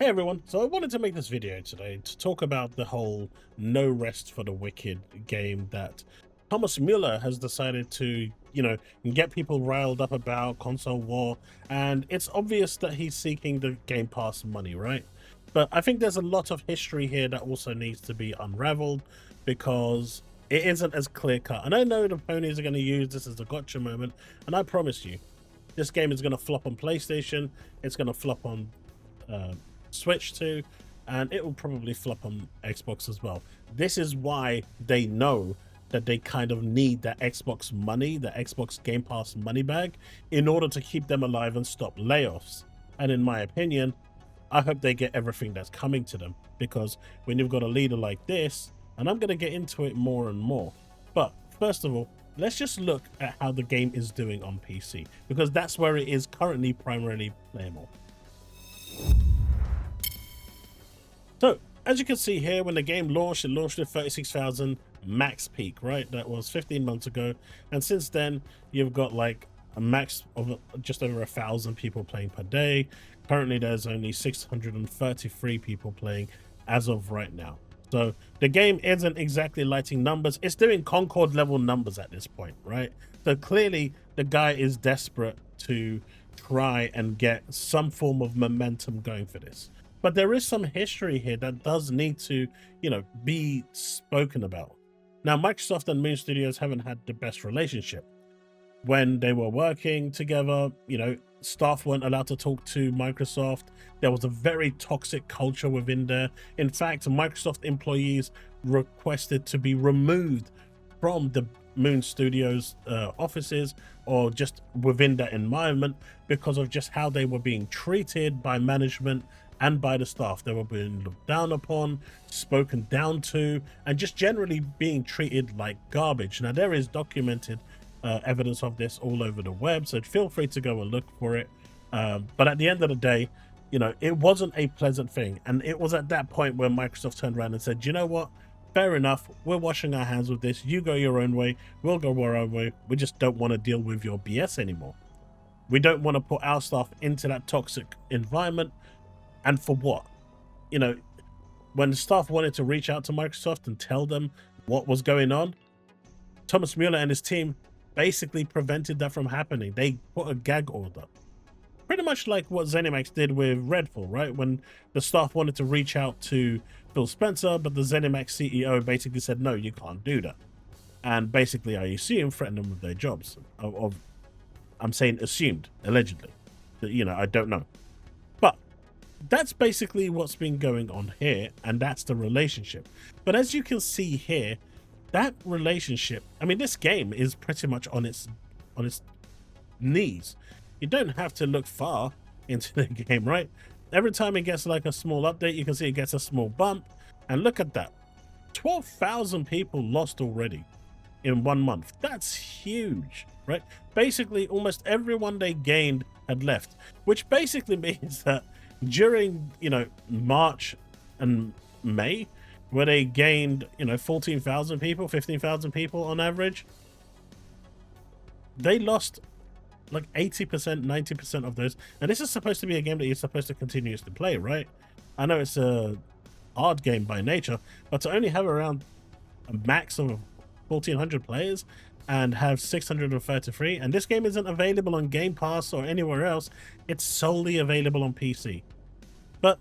Hey everyone, so I wanted to make this video today to talk about the whole No Rest for the Wicked game that Thomas Mueller has decided to, get people riled up about console war, and it's obvious that he's seeking the Game Pass money, right? But I think there's a lot of history here that also needs to be unraveled because it isn't as clear cut. And I know the ponies are going to use this as a gotcha moment, and I promise you, this game is going to flop on PlayStation, it's going to flop on Switch too, and it will probably flop on Xbox as well. This is why they know that they kind of need that Xbox money, the Xbox Game Pass money bag, in order to keep them alive and stop layoffs. And in my opinion, I hope they get everything that's coming to them, because when you've got a leader like this, and I'm going to get into it more and more, but first of all, let's just look at how the game is doing on PC, because that's where it is currently primarily playable. So, as you can see here, when the game launched, it launched at 36,000 max peak, right? That was 15 months ago. And since then, you've got like a max of just over 1,000 people playing per day. Currently, there's only 633 people playing as of right now. So the game isn't exactly lighting numbers. It's doing Concord level numbers at this point, right? So clearly, the guy is desperate to try and get some form of momentum going for this. But there is some history here that does need to, be spoken about. Now, Microsoft and Moon Studios haven't had the best relationship. When they were working together, staff weren't allowed to talk to Microsoft. There was a very toxic culture within there. In fact, Microsoft employees requested to be removed from the Moon Studios offices or just within that environment because of just how they were being treated by management and by the staff. They were being looked down upon, spoken down to, and just generally being treated like garbage. Now, there is documented evidence of this all over the web, so feel free to go and look for it. But at the end of the day, it wasn't a pleasant thing. And it was at that point where Microsoft turned around and said, you know what? Fair enough. We're washing our hands with this. You go your own way. We'll go our own way. We just don't want to deal with your BS anymore. We don't want to put our staff into that toxic environment. And for what? When the staff wanted to reach out to Microsoft and tell them what was going on, Thomas Mueller and his team basically prevented that from happening. They put a gag order. Pretty much like what ZeniMax did with Redfall, right? When the staff wanted to reach out to Phil Spencer, but the ZeniMax CEO basically said, no, you can't do that. And basically, I assume, threatened them with their jobs. I'm saying assumed, allegedly. I don't know. But that's basically what's been going on here, and that's the relationship. But as you can see here, that relationship, I mean, this game is pretty much on its knees. You don't have to look far into the game, right? Every time it gets like a small update, you can see it gets a small bump. And look at that. 12,000 people lost already in 1 month. That's huge, right? Basically, almost everyone they gained had left, which basically means that during, March and May, where they gained, 14,000 people, 15,000 people on average, they lost like 80%, 90% of those. And this is supposed to be a game that you're supposed to continuously play, right? I know it's a hard game by nature, but to only have around a max of 1,400 players and have 633, and this game isn't available on Game Pass or anywhere else, it's solely available on PC. But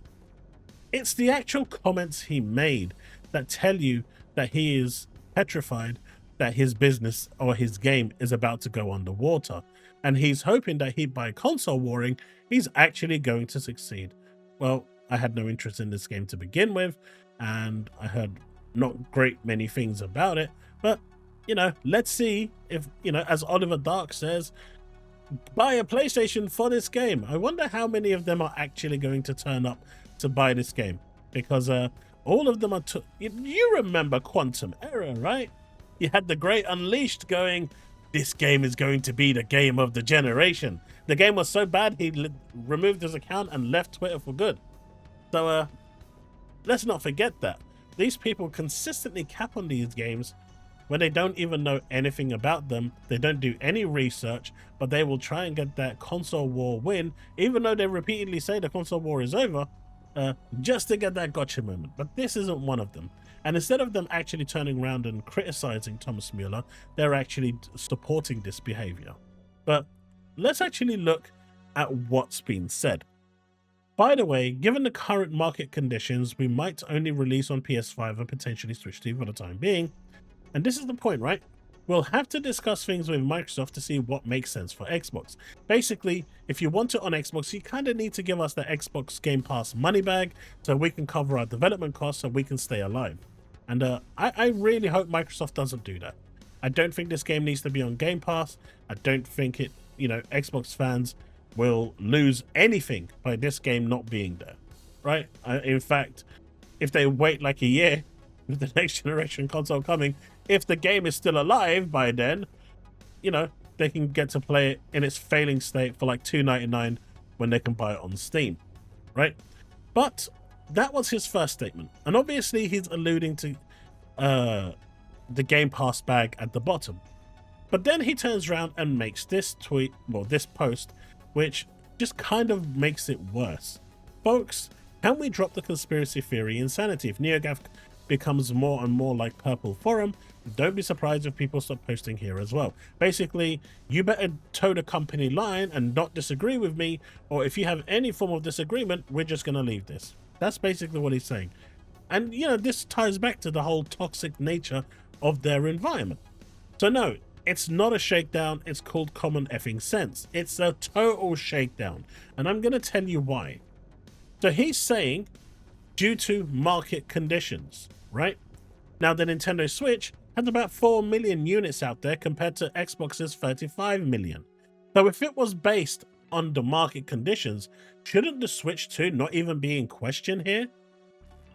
it's the actual comments he made that tell you that he is petrified that his business or his game is about to go underwater. And he's hoping that by console warring, he's actually going to succeed. Well, I had no interest in this game to begin with, and I heard not great many things about it. But, let's see if, as Oliver Dark says, buy a PlayStation for this game. I wonder how many of them are actually going to turn up to buy this game, because all of them are you remember Quantum Error, right? You had the Great Unleashed going, this game is going to be the game of the generation. The game was so bad he removed his account and left Twitter for good. So let's not forget that these people consistently cap on these games when they don't even know anything about them. They don't do any research, but they will try and get that console war win, even though they repeatedly say the console war is over. just to get that gotcha moment. But this isn't one of them. And instead of them actually turning around and criticizing Thomas Mueller, they're actually supporting this behavior. But let's actually look at what's been said. By the way, given the current market conditions, we might only release on PS5 and potentially Switch 2 for the time being. And this is the point, right? We'll have to discuss things with Microsoft to see what makes sense for Xbox. Basically, if you want it on Xbox, you kind of need to give us the Xbox Game Pass money bag so we can cover our development costs so we can stay alive. And I really hope Microsoft doesn't do that. I don't think this game needs to be on Game Pass. I don't think it, Xbox fans will lose anything by this game not being there, right? In fact, if they wait like a year with the next generation console coming, if the game is still alive by then, they can get to play it in its failing state for like $2.99 when they can buy it on Steam, right? But that was his first statement. And obviously he's alluding to the Game Pass bag at the bottom. But then he turns around and makes this tweet, well, this post, which just kind of makes it worse. Folks, can we drop the conspiracy theory insanity? If NeoGAF becomes more and more like Purple Forum, don't be surprised if people start posting here as well. Basically, you better toe the company line and not disagree with me, or if you have any form of disagreement, we're just going to leave this. That's basically what he's saying. And, this ties back to the whole toxic nature of their environment. So no, it's not a shakedown. It's called common effing sense. It's a total shakedown. And I'm going to tell you why. So he's saying due to market conditions, right? Now, the Nintendo Switch has about 4 million units out there compared to Xbox's 35 million. So if it was based on the market conditions, shouldn't the Switch 2 not even be in question here?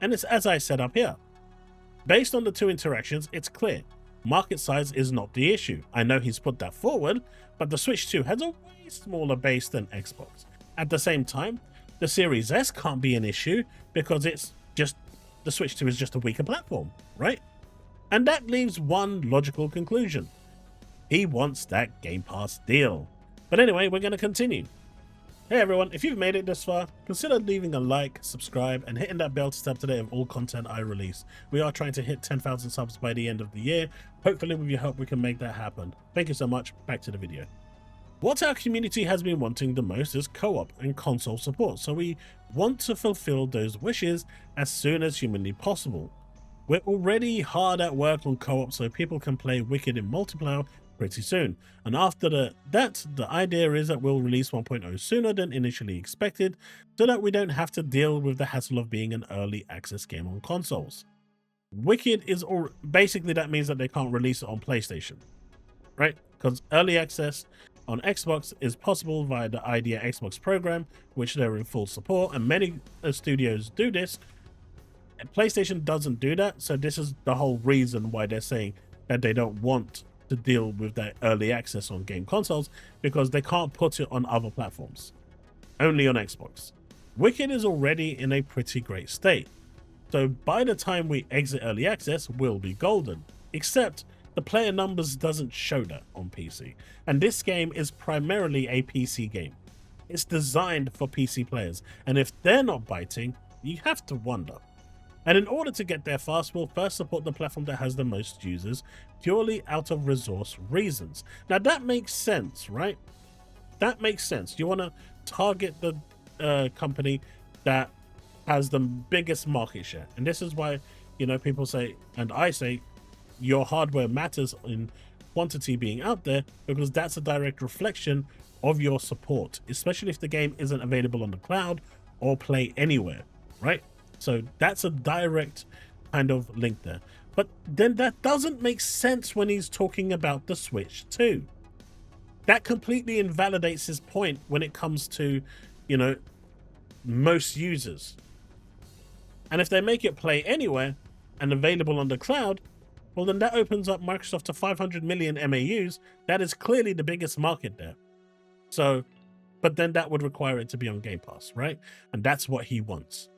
And it's as I said up here. Based on the two interactions, it's clear. Market size is not the issue. I know he's put that forward, but the Switch 2 has a way smaller base than Xbox. At the same time, the Series S can't be an issue because it's just the Switch 2 is just a weaker platform, right? And that leaves one logical conclusion. He wants that Game Pass deal. But anyway, we're going to continue. Hey everyone, if you've made it this far, consider leaving a like, subscribe, and hitting that bell to stay up to date of all content I release. We are trying to hit 10,000 subs by the end of the year. Hopefully with your help we can make that happen. Thank you so much. Back to the video. What our community has been wanting the most is co-op and console support, so we want to fulfill those wishes as soon as humanly possible. We're already hard at work on co-op so people can play Wicked in multiplayer pretty soon, and after that, the idea is that we'll release 1.0 sooner than initially expected so that we don't have to deal with the hassle of being an early access game on consoles. Wicked is basically that means that they can't release it on PlayStation, right? Because early access on Xbox is possible via the Idea Xbox program, which they're in full support, and many studios do this. PlayStation doesn't do that, so this is the whole reason why they're saying that they don't want to deal with that early access on game consoles, because they can't put it on other platforms, only on Xbox. Wicked is already in a pretty great state, so by the time we exit early access, we'll be golden, except the player numbers doesn't show that on PC, and this game is primarily a PC game. It's designed for PC players, and if they're not biting, you have to wonder. And in order to get there fast, we'll first support the platform that has the most users, purely out of resource reasons. Now that makes sense, right? That makes sense. You want to target the company that has the biggest market share. And this is why, people say, and I say, your hardware matters in quantity being out there, because that's a direct reflection of your support, especially if the game isn't available on the cloud or play anywhere, right? So that's a direct kind of link there. But then that doesn't make sense when he's talking about the Switch 2. That completely invalidates his point when it comes to, most users. And if they make it play anywhere and available on the cloud, well, then that opens up Microsoft to 500 million MAUs. That is clearly the biggest market there. So, but then that would require it to be on Game Pass, right? And that's what he wants.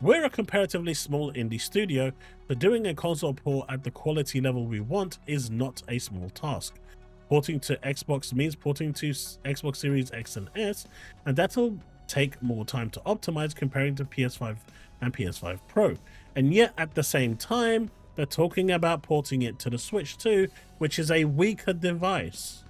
We're a comparatively small indie studio, but doing a console port at the quality level we want is not a small task. Porting to Xbox means porting to Xbox Series X and S, and that'll take more time to optimize comparing to PS5 and PS5 Pro. And yet at the same time, they're talking about porting it to the Switch 2, which is a weaker device.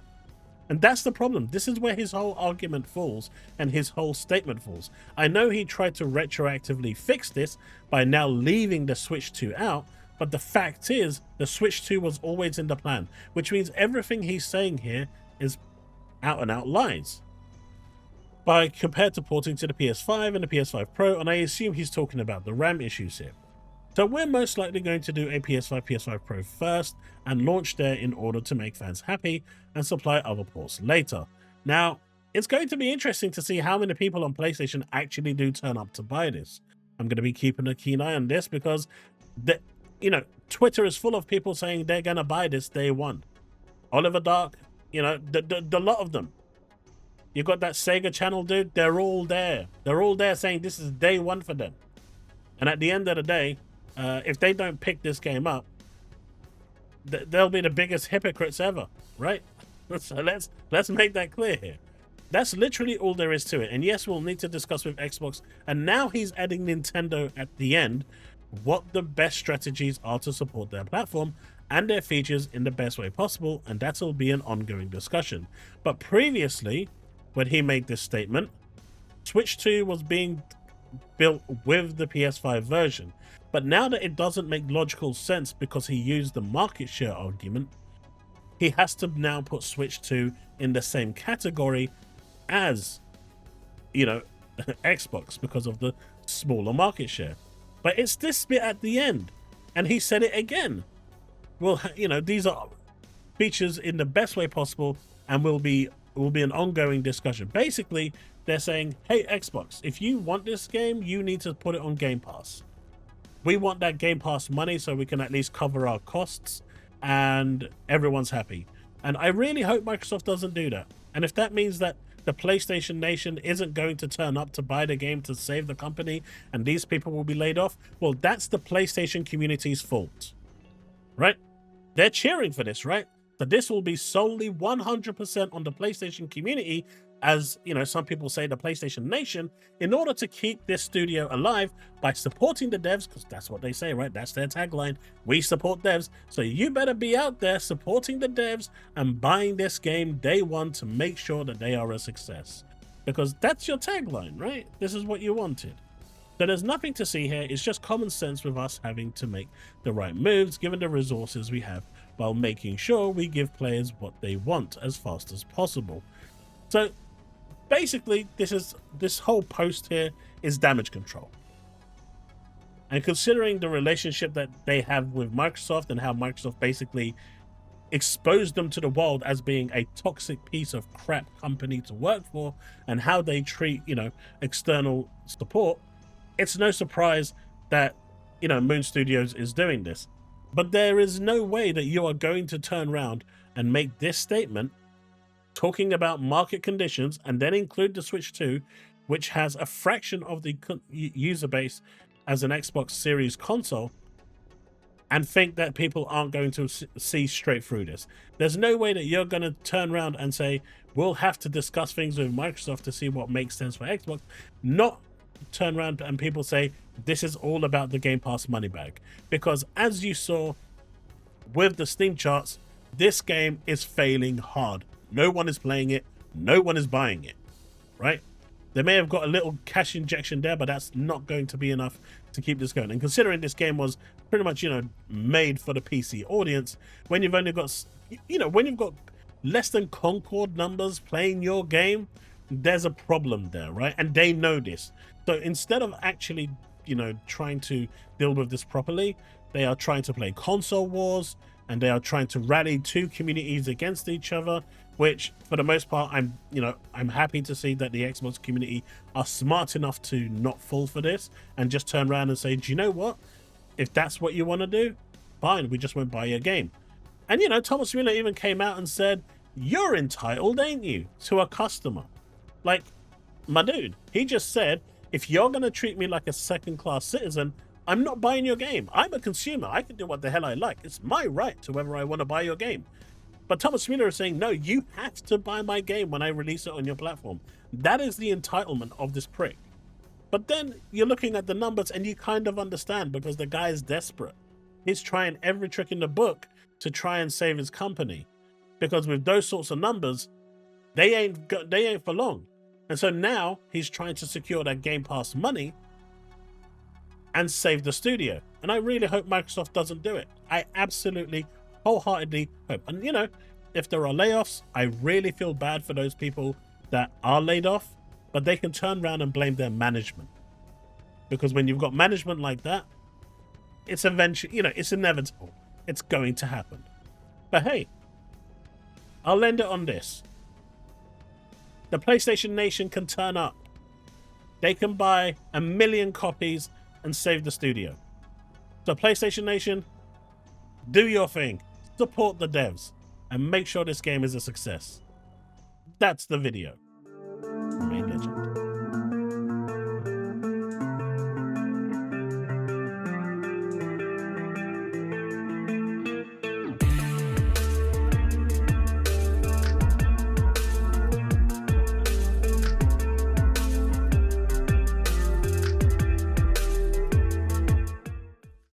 And that's the problem. This is where his whole argument falls and his whole statement falls. I know he tried to retroactively fix this by now leaving the Switch 2 out, but the fact is the Switch 2 was always in the plan, which means everything he's saying here is out and out lies. By compared to porting to the PS5 and the PS5 Pro, and I assume he's talking about the RAM issues here. So we're most likely going to do a PS5 Pro first and launch there in order to make fans happy and supply other ports later. Now, it's going to be interesting to see how many people on PlayStation actually do turn up to buy this. I'm going to be keeping a keen eye on this because, Twitter is full of people saying they're going to buy this day one. Oliver Dark, the lot of them. You got that Sega channel, dude. They're all there. They're all there saying this is day one for them. And at the end of the day, if they don't pick this game up, they'll be the biggest hypocrites ever, right? So let's make that clear here. That's literally all there is to it. And yes, we'll need to discuss with Xbox. And now he's adding Nintendo at the end what the best strategies are to support their platform and their features in the best way possible. And that'll be an ongoing discussion. But previously, when he made this statement, Switch 2 was being built with the PS5 version. But now that it doesn't make logical sense because he used the market share argument, he has to now put Switch 2 in the same category as, Xbox because of the smaller market share. But it's this bit at the end, and he said it again. Well, these are features in the best way possible and will be an ongoing discussion. Basically, they're saying, hey, Xbox, if you want this game, you need to put it on Game Pass. We want that Game Pass money so we can at least cover our costs and everyone's happy. And I really hope Microsoft doesn't do that. And if that means that the PlayStation Nation isn't going to turn up to buy the game to save the company and these people will be laid off, well, that's the PlayStation community's fault, right? They're cheering for this, right? So this will be solely 100% on the PlayStation community, as some people say, the PlayStation Nation, in order to keep this studio alive by supporting the devs, because that's what they say, right? That's their tagline. We support devs. So you better be out there supporting the devs and buying this game day one to make sure that they are a success. Because that's your tagline, right? This is what you wanted. So there's nothing to see here. It's just common sense with us having to make the right moves given the resources we have, while making sure we give players what they want as fast as possible. So basically, this whole post here is damage control. And considering the relationship that they have with Microsoft and how Microsoft basically exposed them to the world as being a toxic piece of crap company to work for, and how they treat, external support, it's no surprise that, Moon Studios is doing this. But there is no way that you are going to turn around and make this statement talking about market conditions and then include the Switch 2, which has a fraction of the user base as an Xbox Series console, and think that people aren't going to see straight through this. There's no way that you're going to turn around and say, we'll have to discuss things with Microsoft to see what makes sense for Xbox, not turn around and people say, this is all about the Game Pass money bag. Because as you saw with the Steam charts, this game is failing hard. No one is playing it. No one is buying it, right? They may have got a little cash injection there, but that's not going to be enough to keep this going. And considering this game was pretty much, made for the PC audience, when you've only got, when you've got less than Concord numbers playing your game, there's a problem there, right? And they know this. So instead of actually, trying to deal with this properly, they are trying to play console wars, and they are trying to rally two communities against each other, which for the most part, I'm happy to see that the Xbox community are smart enough to not fall for this and just turn around and say, do you know what? If that's what you want to do, fine, we just won't buy your game. And, Thomas Wheeler even came out and said, you're entitled, ain't you, to a customer? Like, my dude, he just said, if you're going to treat me like a second-class citizen, I'm not buying your game. I'm a consumer. I can do what the hell I like. It's my right to whether I want to buy your game. But Thomas Wheeler is saying, no, you have to buy my game when I release it on your platform. That is the entitlement of this prick. But then you're looking at the numbers and you kind of understand, because the guy is desperate. He's trying every trick in the book to try and save his company, because with those sorts of numbers, they ain't for long. And so now he's trying to secure that Game Pass money and save the studio. And I really hope Microsoft doesn't do it. I absolutely, wholeheartedly hope. And you know, if there are layoffs, I really feel bad for those people that are laid off, but they can turn around and blame their management. Because when you've got management like that, it's eventually, you know, it's inevitable. It's going to happen. But hey, I'll end it on this. The PlayStation Nation can turn up. They can buy 1 million copies and save the studio. So PlayStation Nation, do your thing. Support the devs and make sure this game is a success. That's the video.